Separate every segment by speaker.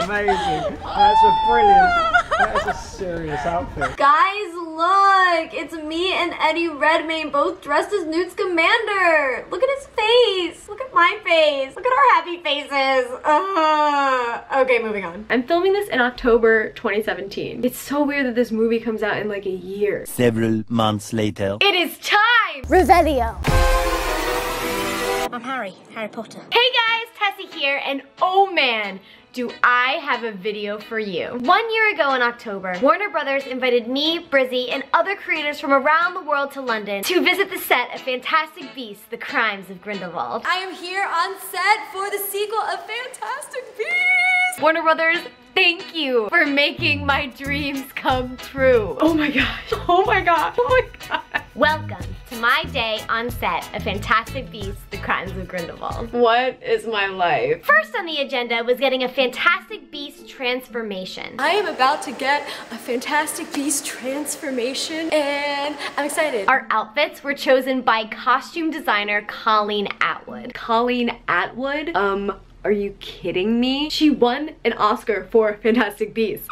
Speaker 1: amazing. That's a brilliant. That is a serious outfit.
Speaker 2: Guys, look! It's me and Eddie Redmayne both dressed as Newt Scamander. Look at his face. Look at my face. Look at our happy faces. Okay, moving on. I'm filming this in October 2017. It's so weird that this movie comes out in like a year.
Speaker 3: Several months later.
Speaker 2: It is time!
Speaker 4: Revelio. I'm Harry Potter.
Speaker 2: Hey guys, Tessa here, and oh man, do I have a video for you. 1 year ago in October, Warner Brothers invited me, Brizzy, and other creators from around the world to London to visit the set of Fantastic Beasts: The Crimes of Grindelwald. I am here on set for the sequel of Fantastic Beasts! Warner Brothers, thank you for making my dreams come true. Oh my gosh, oh my god, oh my god. Welcome to my day on set of Fantastic Beasts: The Crimes of Grindelwald. What is my life? First on the agenda was getting a Fantastic Beast transformation. I am about to get a Fantastic Beast transformation and I'm excited. Our outfits were chosen by costume designer Colleen Atwood. Colleen Atwood? Are you kidding me? She won an Oscar for Fantastic Beasts.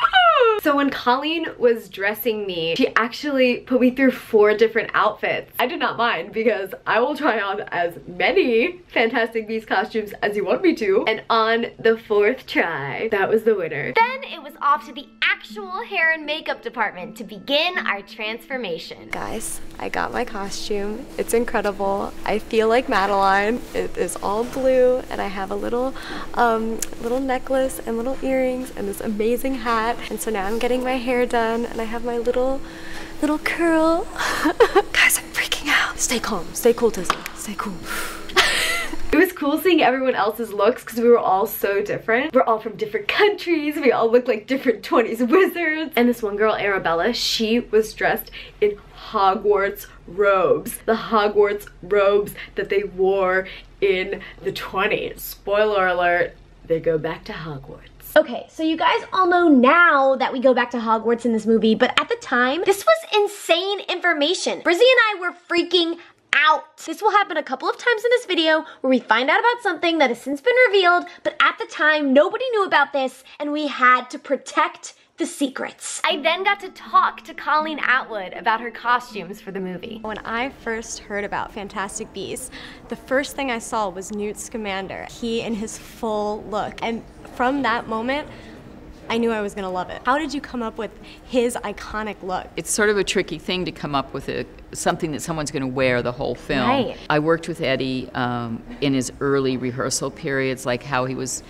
Speaker 2: So when Colleen was dressing me, she actually put me through 4 different outfits. I did not mind because I will try on as many Fantastic Beasts costumes as you want me to. And on the 4th try, that was the winner. Then it was off to the actual hair and makeup department to begin our transformation. Guys, I got my costume. It's incredible. I feel like Madeline. It is all blue and I have a little necklace and little earrings and this amazing hat. And so now I'm getting my hair done and I have my little curl. Guys, I'm freaking out. Stay calm, stay cool, Tessa, stay cool. It was cool seeing everyone else's looks because we were all so different. We're all from different countries. We all look like different 20s wizards. And this one girl, Arabella, she was dressed in Hogwarts robes. The Hogwarts robes that they wore in the 20s. Spoiler alert, they go back to Hogwarts. Okay, so you guys all know now that we go back to Hogwarts in this movie, but at the time, this was insane information. Brizzy and I were freaking out. This will happen a couple of times in this video where we find out about something that has since been revealed, but at the time, nobody knew about this, and we had to protect the secrets. I then got to talk to Colleen Atwood about her costumes for the movie. When I first heard about Fantastic Beasts, the first thing I saw was Newt Scamander. He in his full look. And from that moment, I knew I was gonna love it. How did you come up with his iconic look?
Speaker 5: It's sort of a tricky thing to come up with something that someone's gonna wear the whole film.
Speaker 2: Right.
Speaker 5: I worked with Eddie in his early rehearsal periods, like how he was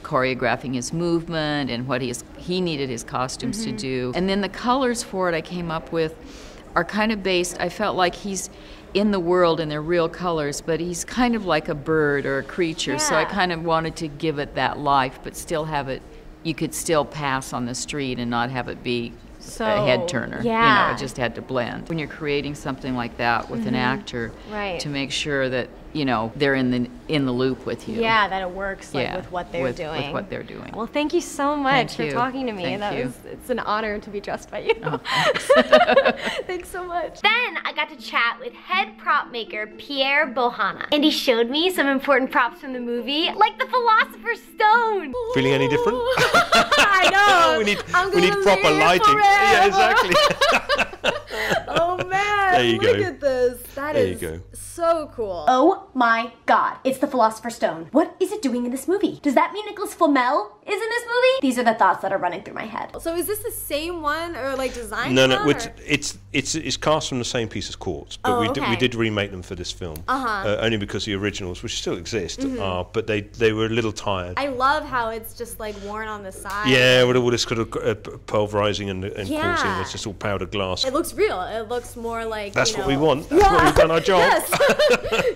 Speaker 5: choreographing his movement and what he needed his costumes to do. And then the colors for it I came up with are kind of based, I felt like he's in the world and they're real colors, but he's kind of like a bird or a creature. Yeah. So I kind of wanted to give it that life, but still have it, you could still pass on the street and not have it be a head turner.
Speaker 2: Yeah.
Speaker 5: You know, it just had to blend. When you're creating something like that with an actor,
Speaker 2: right,
Speaker 5: to make sure that, you know, they're in the loop with you.
Speaker 2: Yeah, that it works like with what they're doing.
Speaker 5: With what they're doing.
Speaker 2: Well, thank you so much for talking to me. It's an honor to be dressed by you. Oh, thanks. Thanks so much. Then I got to chat with head prop maker Pierre Bohanna, and he showed me some important props from the movie, like the Philosopher's Stone.
Speaker 6: Feeling any different?
Speaker 2: I know.
Speaker 6: we need proper lighting.
Speaker 2: Forever.
Speaker 6: Yeah, exactly.
Speaker 2: Oh man,
Speaker 6: there you go.
Speaker 2: Look at this. That is so cool. Oh my god, it's the Philosopher's Stone. What is it doing in this movie? Does that mean Nicholas Flamel is in this movie? These are the thoughts that are running through my head. So is this the same one or like designed?
Speaker 6: No, it's cast from the same piece as quartz, but we did remake them for this film. Only because the originals, which still exist, but they were a little tired.
Speaker 2: I love how it's just like worn on the side.
Speaker 6: Yeah, with all this kind of pulverizing and coursing, it's just all powdered glass.
Speaker 2: It looks real. It looks more like
Speaker 6: that's what we want. That's what we've done our job.
Speaker 2: Yes.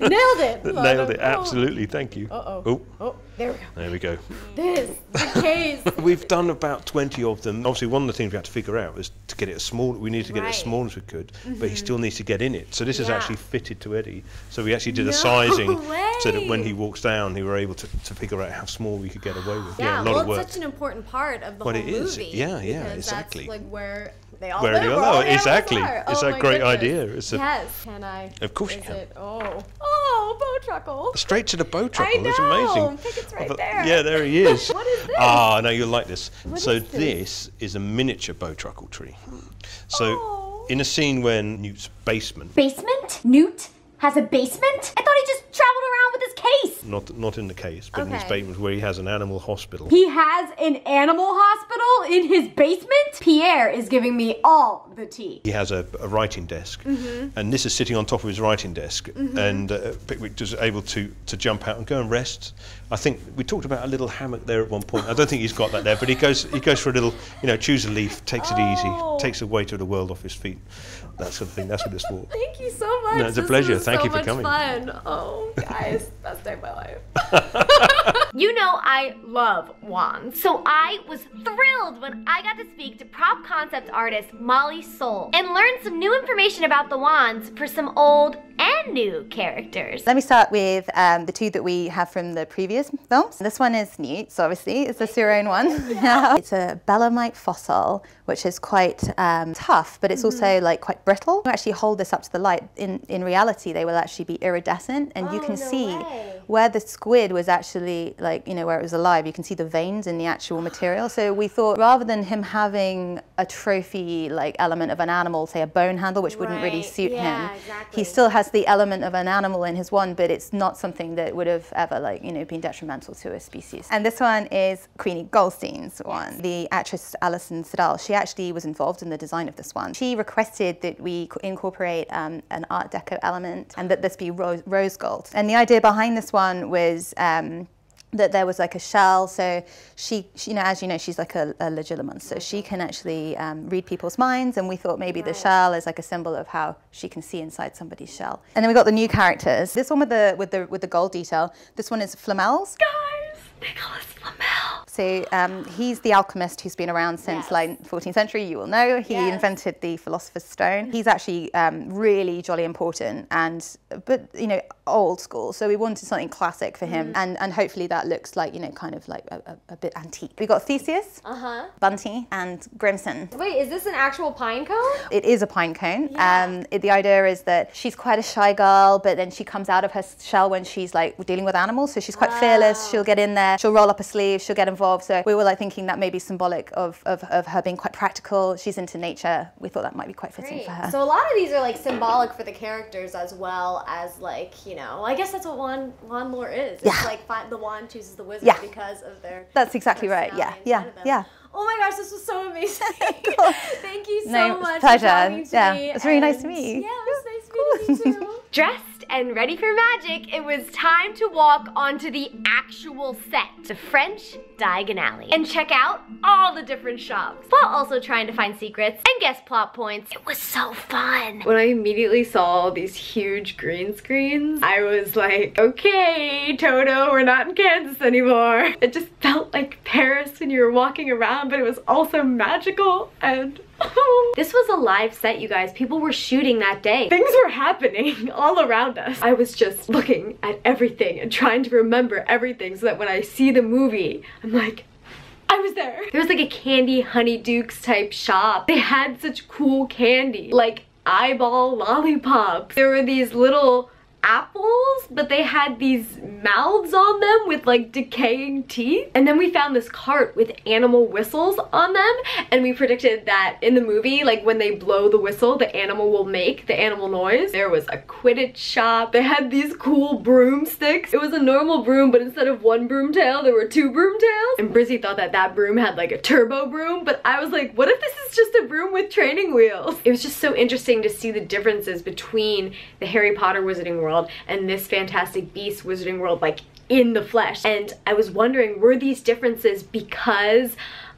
Speaker 2: Nailed it.
Speaker 6: Nailed it. Absolutely. Thank you.
Speaker 2: Oh, there we go.
Speaker 6: There we go.
Speaker 2: The case.
Speaker 6: We've done about 20 of them. Obviously, one of the things we had to figure out was to get it as small. We needed to get it as small as we could, but he still needs to get in it. So this is actually fitted to Eddie. So we actually did a sizing so that when he walks down, we were able to figure out how small we could get away with.
Speaker 2: Yeah,
Speaker 6: a lot of work.
Speaker 2: It's such an important part of the whole movie.
Speaker 6: It is. Yeah, exactly.
Speaker 2: That's like where they all
Speaker 6: live. Exactly. It's a great idea.
Speaker 2: Yes. Can I?
Speaker 6: Of course you can.
Speaker 2: Oh Oh, a bow truckle.
Speaker 6: Straight to the bow truckle.
Speaker 2: I
Speaker 6: That's
Speaker 2: know.
Speaker 6: amazing.
Speaker 2: Pickett's right there.
Speaker 6: Yeah, there he is.
Speaker 2: What is this?
Speaker 6: Ah, no, you'll like this.
Speaker 2: What
Speaker 6: so
Speaker 2: is
Speaker 6: this is a miniature bow truckle tree. So in a scene when Newt's basement.
Speaker 2: Basement? Newt has a basement? I thought he just traveled around with his case.
Speaker 6: Not in the case, but in his
Speaker 2: Okay.
Speaker 6: basement where he has an animal hospital.
Speaker 2: He has an animal hospital in his basement? Pierre is giving me all the tea.
Speaker 6: He has a writing desk, and this is sitting on top of his writing desk, and Pickwick was able to jump out and go and rest. I think we talked about a little hammock there at one point. I don't think he's got that there, but he goes for a little, chews a leaf, takes it easy, takes the weight of the world off his feet. That sort of thing. That's what it's for.
Speaker 2: Thank you so much.
Speaker 6: No, it's a pleasure. Thank you for coming.
Speaker 2: Fun. Oh, guys, best day of my life. You know I love wands, so I was thrilled when I got to speak to prop concept artist Molly Soul and learn some new information about the wands for some old and new characters.
Speaker 4: Let me start with the two that we have from the previous films. This one is Newt, so obviously it's the Syrian one. It's a belemnite fossil, which is quite tough, but it's also like quite brittle. You actually hold this up to the light. In reality, they will actually be iridescent, and you can see where the squid was actually where it was alive. You can see the veins in the actual material. So we thought rather than him having a trophy element of an animal, say a bone handle, which wouldn't really suit him, he still has the element of an animal in his wand, but it's not something that would have ever been detrimental to a species. And this one is Queenie Goldstein's one. The actress Alison Siddall, she actually was involved in the design of this one. She requested that we incorporate an Art Deco element and that this be rose gold. And the idea behind this one was that there was a shell, so she as you know, she's like a legilimens, so she can actually read people's minds, and we thought maybe the shell is like a symbol of how she can see inside somebody's shell. And then we got the new characters. This one with the gold detail. This one is Flamels.
Speaker 2: Guys, Nicholas Flamel.
Speaker 4: So he's the alchemist who's been around since 14th century, you will know. He invented the Philosopher's Stone. He's actually really jolly important, but old school. So we wanted something classic for him, and hopefully that looks like, kind of like a bit antique. We got Theseus, Bunty, and Grimson.
Speaker 2: Wait, is this an actual pine cone?
Speaker 4: It is a pine cone. The idea is that she's quite a shy girl, but then she comes out of her shell when she's dealing with animals. So she's quite fearless. She'll get in there. She'll roll up her sleeve. She'll get involved. So we were thinking that may be symbolic of her being quite practical. She's into nature. We thought that might be quite fitting for her.
Speaker 2: So a lot of these are symbolic for the characters as well as I guess that's what wand lore is. It's the wand chooses the wizard because of their
Speaker 4: That's exactly right. Yeah.
Speaker 2: Oh my gosh, this was so amazing. Thank you so much
Speaker 4: pleasure.
Speaker 2: for talking to me.
Speaker 4: It's really nice to meet you.
Speaker 2: Yeah, it was nice meeting you too. Dressed and ready for magic, it was time to walk onto the actual set, the French Diagon Alley, and check out all the different shops, while also trying to find secrets and guess plot points. It was so fun. When I immediately saw these huge green screens, I was like, okay, Toto, we're not in Kansas anymore. It just felt like Paris when you were walking around, but it was also magical, and this was a live set, you guys. People were shooting that day. Things were happening all around us. I was just looking at everything and trying to remember everything so that when I see the movie, I'm like, I was there. There was a candy Honeydukes type shop. They had such cool candy, eyeball lollipops. There were these little apples, but they had these mouths on them with decaying teeth. And then we found this cart with animal whistles on them, and we predicted that in the movie, when they blow the whistle, the animal will make the animal noise. There was a Quidditch shop. They had these cool broomsticks. It was a normal broom, but instead of one broom tail, there were two broom tails. And Brizzy thought that broom had a turbo broom, but I was like, what if this is just a broom with training wheels? It was just so interesting to see the differences between the Harry Potter Wizarding World and this Fantastic Beasts Wizarding World in the flesh. And I was wondering, were these differences because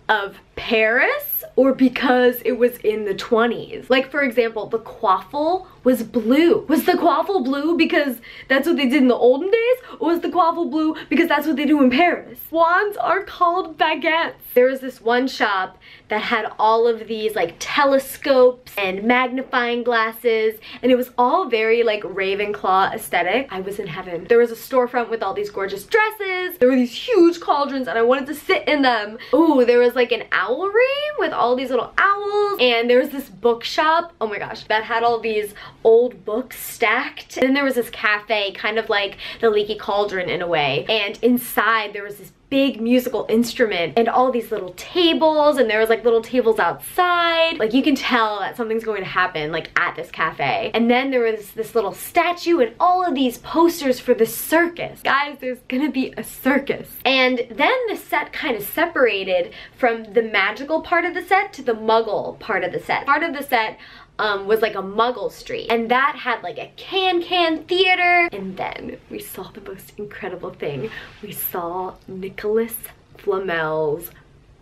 Speaker 2: of Paris or because it was in the 20s? For example, the quaffle was blue. Was the quaffle blue because that's what they did in the olden days? Or was the quaffle blue because that's what they do in Paris? Wands are called baguettes. There was this one shop that had all of these telescopes and magnifying glasses, and it was all very Ravenclaw aesthetic. I was in heaven. There was a storefront with all these gorgeous dresses. There were these huge cauldrons and I wanted to sit in them. Ooh, there was an owl room with all all these little owls, and there was this bookshop, oh my gosh, that had all these old books stacked. And then there was this cafe, kind of like the Leaky Cauldron in a way, and inside there was this big musical instrument and all these little tables, and there was like little tables outside. Like you can tell that something's going to happen like at this cafe. And then there was this little statue and all of these posters for the circus. Guys, there's gonna be a circus. And then the set kind of separated from the magical part of the set to the muggle part of the set. Part of the set was like a muggle street, and that had like a can-can theater. And then we saw the most incredible thing. We saw Nicholas Flamel's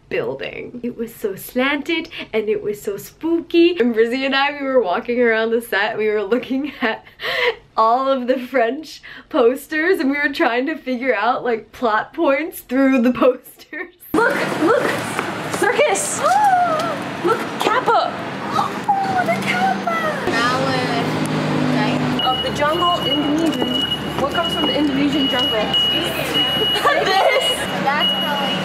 Speaker 2: building. It was so slanted and it was so spooky. And Brizzy and I, we were walking around the set, we were looking at all of the French posters, and we were trying to figure out like plot points through the posters.
Speaker 7: Look! Circus! Look, Kappa! Oh, the Kappa! Malin. Right? Of the jungle, Indonesian. What comes from the Indonesian jungle? This! That's probably...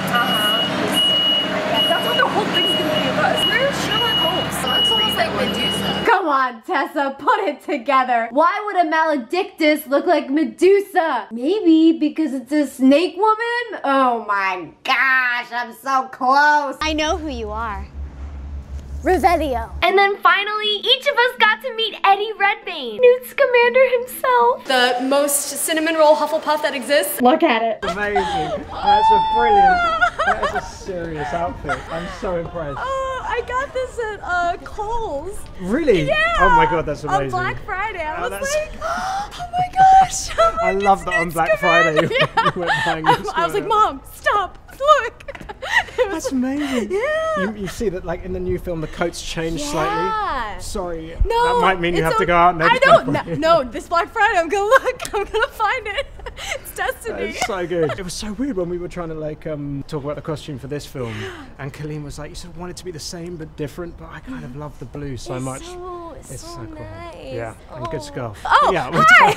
Speaker 7: That's what the whole thing's gonna be about. Where's Sherlock Holmes? That's almost like Medusa.
Speaker 2: Come on, Tessa, put it together. Why would a maledictus look like Medusa? Maybe because it's a snake woman? Oh my gosh, I'm so close.
Speaker 8: I know who you are. Revelio.
Speaker 2: And then finally, each of us got to meet Eddie Redmayne, Newt Scamander himself.
Speaker 7: The most cinnamon roll Hufflepuff that exists.
Speaker 2: Look at it.
Speaker 1: Amazing. That's a brilliant. That is a serious outfit. I'm so impressed.
Speaker 7: Oh, I got this at Kohl's.
Speaker 1: Really?
Speaker 7: Yeah.
Speaker 1: Oh my god, that's amazing.
Speaker 7: On Black Friday. I was
Speaker 1: that's-
Speaker 7: like, oh my gosh. I'm
Speaker 1: I
Speaker 7: like,
Speaker 1: love
Speaker 7: it's
Speaker 1: that on
Speaker 7: Newt
Speaker 1: Black
Speaker 7: Scamander.
Speaker 1: Friday.
Speaker 7: Yeah.
Speaker 1: You went buying Newt
Speaker 7: I was like,
Speaker 1: Scamander.
Speaker 7: Mom, stop. Look. It was
Speaker 1: That's amazing.
Speaker 7: Yeah.
Speaker 1: You see that like in the new film the coats changed
Speaker 7: Yeah.
Speaker 1: slightly. Sorry.
Speaker 7: No,
Speaker 1: That might mean you
Speaker 7: it's
Speaker 1: have to go out next
Speaker 7: I don't.
Speaker 1: Black Friday.
Speaker 7: No, this Black Friday I'm gonna look. I'm gonna find it. It's destiny.
Speaker 1: It's so good. It was so weird when we were trying to like talk about the costume for this film, and Colleen was like, "You sort of want it to be the same but different," but I kind of love the blue so much.
Speaker 7: It's so
Speaker 1: cool.
Speaker 7: nice.
Speaker 1: Yeah, and good scarf.
Speaker 7: Oh,
Speaker 1: yeah.
Speaker 7: hi!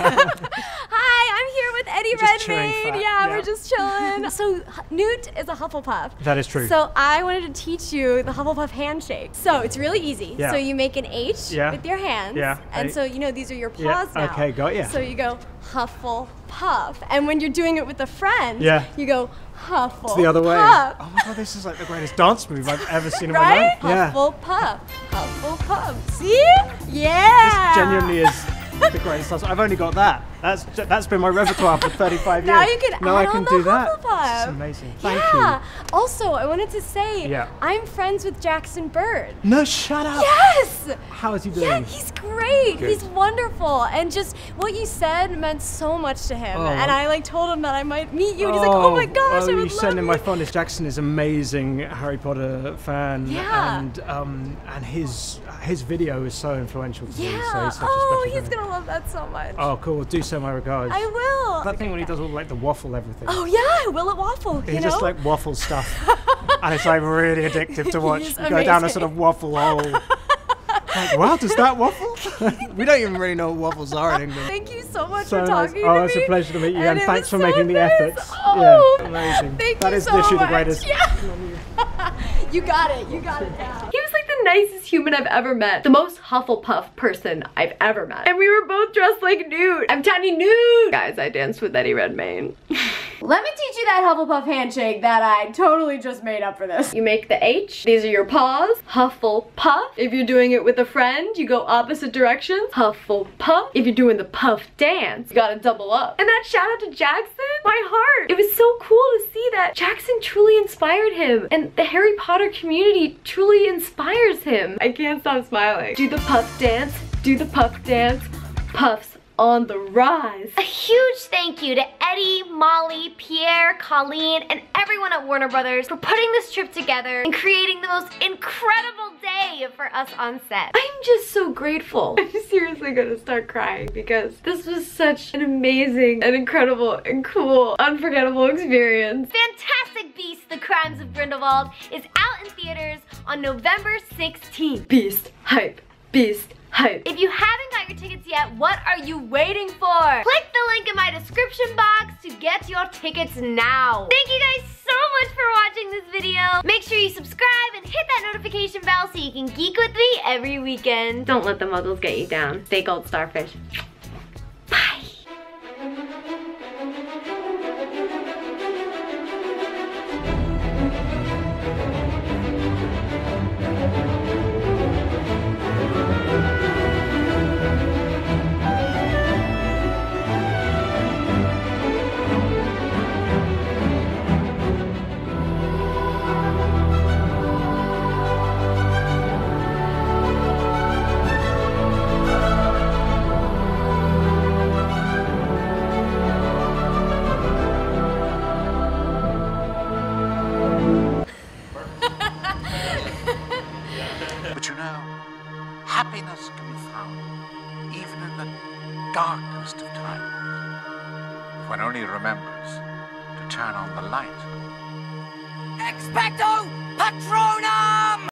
Speaker 7: Hi, I'm here with Eddie
Speaker 1: Just chilling
Speaker 7: Redmayne.
Speaker 1: fat,
Speaker 7: Yeah,
Speaker 1: yeah.
Speaker 7: we're just chilling. So Newt is a Hufflepuff.
Speaker 1: That is true.
Speaker 7: So I wanted to teach you the Hufflepuff handshake. So it's really easy.
Speaker 1: Yeah.
Speaker 7: So you make an H
Speaker 1: Yeah.
Speaker 7: with your hands.
Speaker 1: Yeah.
Speaker 7: And
Speaker 1: Eight.
Speaker 7: so you know these are your
Speaker 1: Yeah,
Speaker 7: paws now.
Speaker 1: okay, got ya.
Speaker 7: So you go Hufflepuff. And when you're doing it with a friend,
Speaker 1: Yeah.
Speaker 7: you go Hufflepuff.
Speaker 1: It's the other way. Oh my god, this is like the greatest dance move I've ever seen in my
Speaker 7: Right?
Speaker 1: life. Yeah.
Speaker 7: Hufflepuff. Hufflepuff. See? Yeah.
Speaker 1: This genuinely is the greatest dance. I've only got that. That's been my repertoire for 35 years.
Speaker 7: Now you can
Speaker 1: now
Speaker 7: add
Speaker 1: I can
Speaker 7: on the
Speaker 1: do that.
Speaker 7: Hufflepuff.
Speaker 1: It's amazing. Thank
Speaker 7: Yeah. Also, I wanted to say,
Speaker 1: Yeah.
Speaker 7: I'm friends with Jackson Bird.
Speaker 1: you. No, shut up.
Speaker 7: Yes!
Speaker 1: How is he doing?
Speaker 7: Yeah, he's great.
Speaker 1: Good.
Speaker 7: He's wonderful. And just what you said meant so much to him.
Speaker 1: Oh.
Speaker 7: And I like told him that I might meet you. And he's like, oh my gosh, I would
Speaker 1: you
Speaker 7: love
Speaker 1: send him
Speaker 7: you.
Speaker 1: my fondest. Jackson is amazing Harry Potter fan.
Speaker 7: Yeah.
Speaker 1: And his video is so influential to me.
Speaker 7: Yeah.
Speaker 1: So he's such a
Speaker 7: Oh,
Speaker 1: special
Speaker 7: he's
Speaker 1: friend.
Speaker 7: gonna love that so much.
Speaker 1: Oh, cool. Do send my regards.
Speaker 7: I will.
Speaker 1: That thing when he does all like the waffle everything.
Speaker 7: Oh yeah, Will It Waffle.
Speaker 1: He
Speaker 7: you
Speaker 1: just
Speaker 7: know?
Speaker 1: like waffle stuff, and it's like really addictive to watch.
Speaker 7: He's
Speaker 1: You go down a
Speaker 7: amazing.
Speaker 1: sort of waffle hole. Like, wow, does that waffle? We don't even really know what waffles are in England.
Speaker 7: Thank you so much
Speaker 1: So
Speaker 7: for
Speaker 1: nice.
Speaker 7: talking to
Speaker 1: Oh,
Speaker 7: me.
Speaker 1: it's a pleasure to meet you, and
Speaker 7: it
Speaker 1: thanks
Speaker 7: was
Speaker 1: for making
Speaker 7: so
Speaker 1: the
Speaker 7: nice.
Speaker 1: efforts.
Speaker 7: Oh,
Speaker 1: Yeah, amazing.
Speaker 7: Thank
Speaker 1: That
Speaker 7: you
Speaker 1: is
Speaker 7: so
Speaker 1: literally the
Speaker 7: much.
Speaker 1: greatest.
Speaker 7: Yeah. You got it. You got it down.
Speaker 2: He was like the nicest human I've ever met. The most Hufflepuff person I've ever met. And we were both dressed like Newt. I'm Tiny Newt. Guys, I danced with Eddie Redmayne.
Speaker 7: Let me teach you that Hufflepuff handshake that I totally just made up for this.
Speaker 2: You make the H. These are your paws. Hufflepuff. If you're doing it with a friend, you go opposite directions. Hufflepuff. If you're doing the puff dance, you gotta double up. And that shout out to Jackson, my heart. It was so cool to see that Jackson truly inspired him, and the Harry Potter community truly inspires him. I can't stop smiling. Do the puff dance. Do the puff dance. Puffs on the rise. A huge thank you to Eddie, Molly, Pierre, Colleen, and everyone at Warner Brothers for putting this trip together and creating the most incredible day for us on set. I'm just so grateful. I'm seriously gonna start crying because this was such an amazing and incredible and cool, unforgettable experience. Fantastic Beasts: The Crimes of Grindelwald is out in theaters on November 16th. Beast hype. Beast hype. If you haven't got your tickets yet, what are you waiting for? Click the link in my description box to get your tickets now. Thank you guys so much for watching this video. Make sure you subscribe and hit that notification notification bell so you can geek with me every weekend. Don't let the muggles get you down. Stay gold, starfish. Bye.
Speaker 9: But you know, happiness can be found even in the darkest of times. If one only remembers to turn on the light.
Speaker 10: Expecto Patronum!